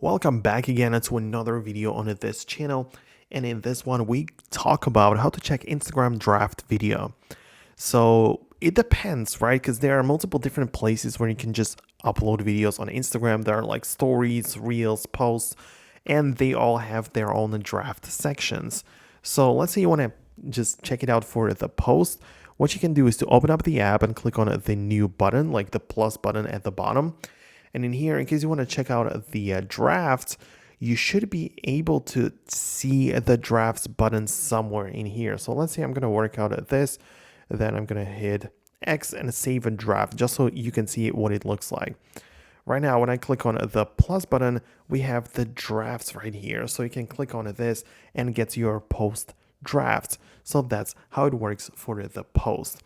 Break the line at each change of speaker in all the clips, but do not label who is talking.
Welcome back again to another video on this channel, and in this one we talk about how to check Instagram draft video. So it depends, right? Because there are multiple different places where you can just upload videos on Instagram. There are like stories, reels, posts, and they all have their own draft sections. So let's say you want to just check it out for the post. What you can do is to open up the app and click on the new button, like the plus button at the bottom. And in here, in case you want to check out the drafts, you should be able to see the drafts button somewhere in here. So let's say I'm going to work out at this, then I'm going to hit X and save a draft just so you can see what it looks like. Right now, when I click on the plus button, we have the drafts right here. So you can click on this and get your post drafts. So that's how it works for the post.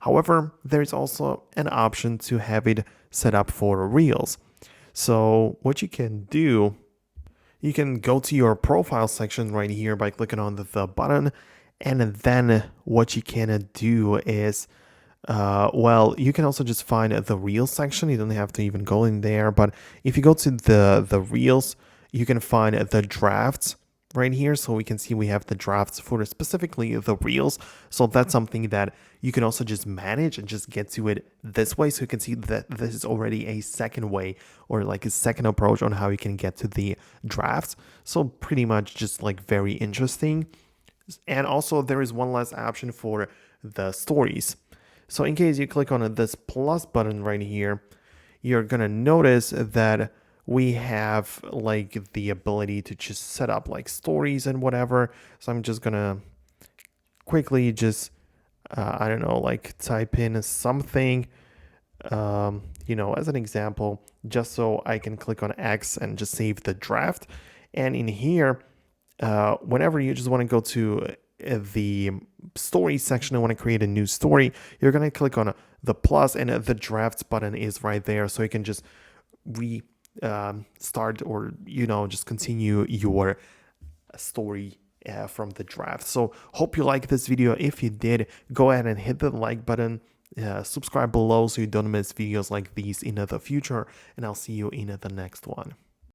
However, there's also an option to have it set up for Reels. So what you can do, you can go to your profile section right here by clicking on the button. And then what you can do is, you can also just find the Reels section. You don't have to even go in there. But if you go to the Reels, you can find the drafts right here. So we can see we have the drafts for specifically the Reels. So that's something that you can also just manage and just get to it this way. So you can see that this is already a second way, or like a second approach on how you can get to the drafts. So pretty much just like very interesting. And also there is one last option for the stories. So in case you click on this plus button right here, you're gonna notice that we have like the ability to just set up like stories and whatever. So I'm just gonna quickly just I don't know, like type in something as an example, just so I can click on X and just save the draft. And in here, whenever you just want to go to the story section and want to create a new story, you're going to click on the plus, and the drafts button is right there. So you can just start or, just continue your story from the draft. So hope you like this video. If you did, go ahead and hit the like button. Subscribe below so you don't miss videos like these in the future, and I'll see you in the next one.